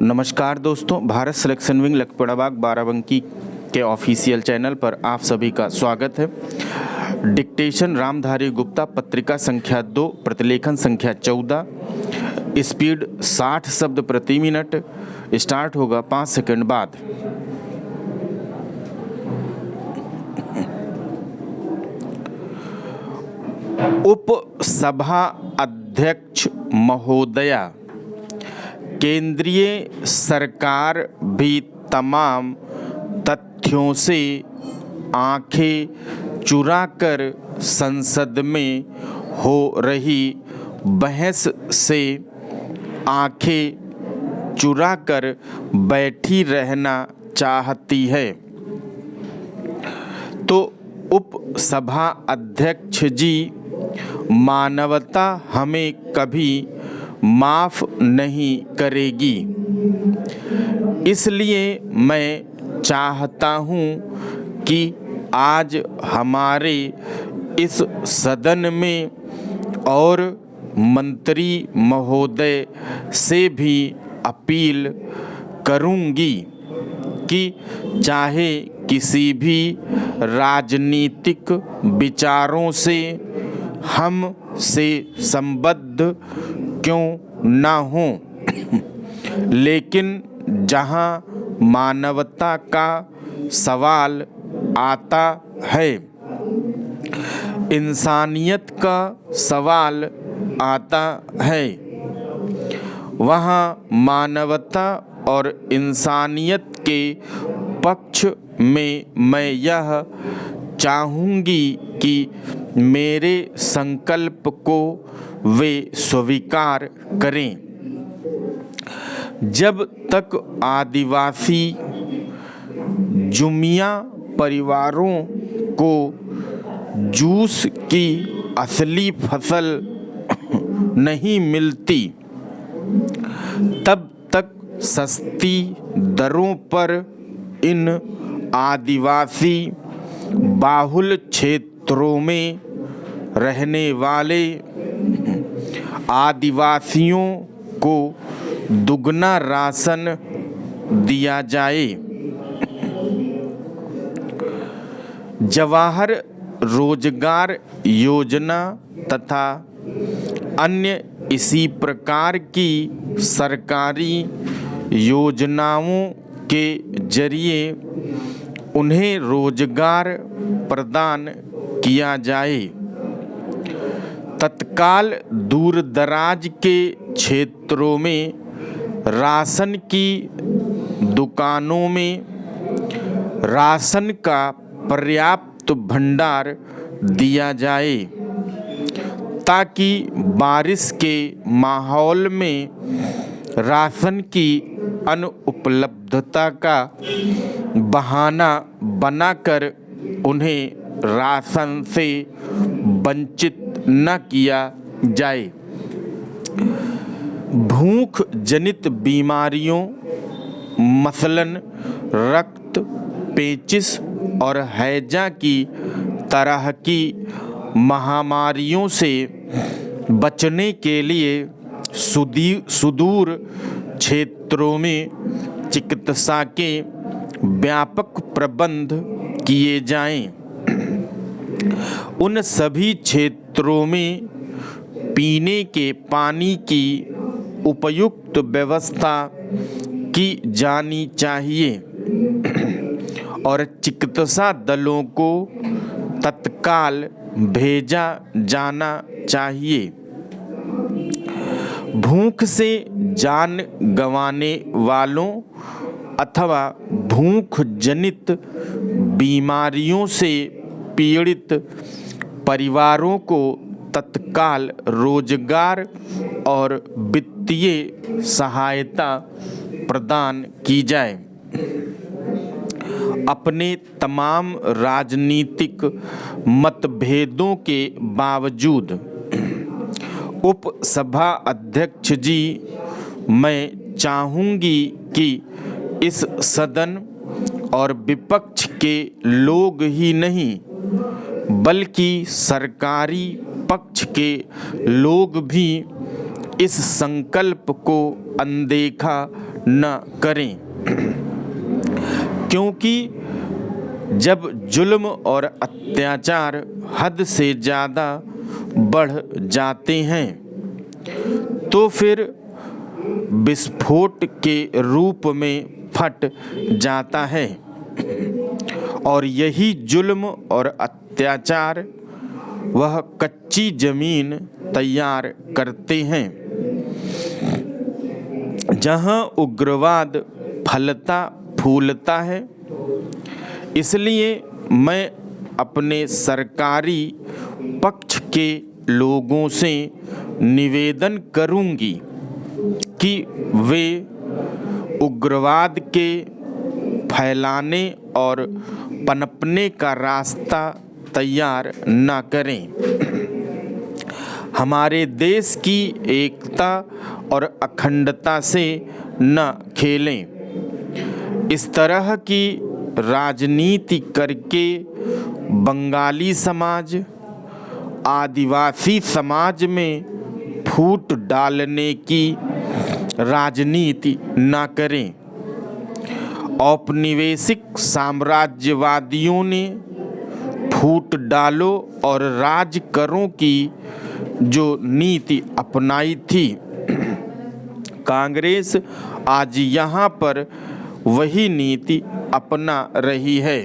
नमस्कार दोस्तों, Bharat selection wing लखपड़ाबाग Barabanki के ऑफिशियल चैनल पर आप सभी का स्वागत है। डिक्टेशन रामधारी गुप्ता, पत्रिका संख्या 2, प्रतिलेखन संख्या 14, स्पीड 60 शब्द प्रति मिनट। स्टार्ट होगा 5 सेकंड बाद। उपसभा अध्यक्ष महोदया, केंद्रीय सरकार भी तमाम तथ्यों से आंखें चुराकर संसद में हो रही बहस से आंखें चुराकर बैठी रहना चाहती है। तो उपसभा अध्यक्ष जी, मानवता हमें कभी माफ़ नहीं करेगी। इसलिए मैं चाहता हूँ कि आज हमारे इस सदन में और मंत्री महोदय से भी अपील करूँगी कि चाहे किसी भी राजनीतिक विचारों से हम से संबद्ध क्यों ना हो, लेकिन जहां मानवता का सवाल आता है, इंसानियत का सवाल आता है, वहाँ मानवता और इंसानियत के पक्ष में मैं यह चाहूँगी कि मेरे संकल्प को वे स्वीकार करें। जब तक आदिवासी जुमिया परिवारों को जूस की असली फसल नहीं मिलती, तब तक सस्ती दरों पर इन आदिवासी बाहुल क्षेत्रों में रहने वाले आदिवासियों को दुगना राशन दिया जाए। जवाहर रोजगार योजना तथा अन्य इसी प्रकार की सरकारी योजनाओं के जरिए उन्हें रोजगार प्रदान किया जाए। तत्काल दूर दराज के क्षेत्रों में राशन की दुकानों में राशन का पर्याप्त भंडार दिया जाए, ताकि बारिश के माहौल में राशन की अनुपलब्धता का बहाना बनाकर उन्हें राशन से वंचित न किया जाए। भूख जनित बीमारियों मसलन रक्त पेचिश और हैजा की तरह की महामारियों से बचने के लिए सुदूर क्षेत्रों में चिकित्सा के व्यापक प्रबंध किए जाएं। उन सभी क्षेत्रों में पीने के पानी की उपयुक्त व्यवस्था की जानी चाहिए और चिकित्सा दलों को तत्काल भेजा जाना चाहिए। भूख से जान गंवाने वालों अथवा भूख जनित बीमारियों से पीड़ित परिवारों को तत्काल रोजगार और वित्तीय सहायता प्रदान की जाए। अपने तमाम राजनीतिक मतभेदों के बावजूद उपसभा अध्यक्ष जी, मैं चाहूँगी कि इस सदन और विपक्ष के लोग ही नहीं, बल्कि सरकारी पक्ष के लोग भी इस संकल्प को अनदेखा न करें, क्योंकि जब जुल्म और अत्याचार हद से ज़्यादा बढ़ जाते हैं तो फिर विस्फोट के रूप में फट जाता है, और यही जुल्म और अत्याचार वह कच्ची जमीन तैयार करते हैं जहां उग्रवाद फलता फूलता है। इसलिए मैं अपने सरकारी पक्ष के लोगों से निवेदन करूंगी कि वे उग्रवाद के फैलाने और पनपने का रास्ता तैयार न करें, हमारे देश की एकता और अखंडता से न खेलें। इस तरह की राजनीति करके बंगाली समाज, आदिवासी समाज में फूट डालने की राजनीति न करें। औपनिवेशिक साम्राज्यवादियों ने फूट डालो और राज करो की जो नीति अपनाई थी, कांग्रेस आज यहाँ पर वही नीति अपना रही है।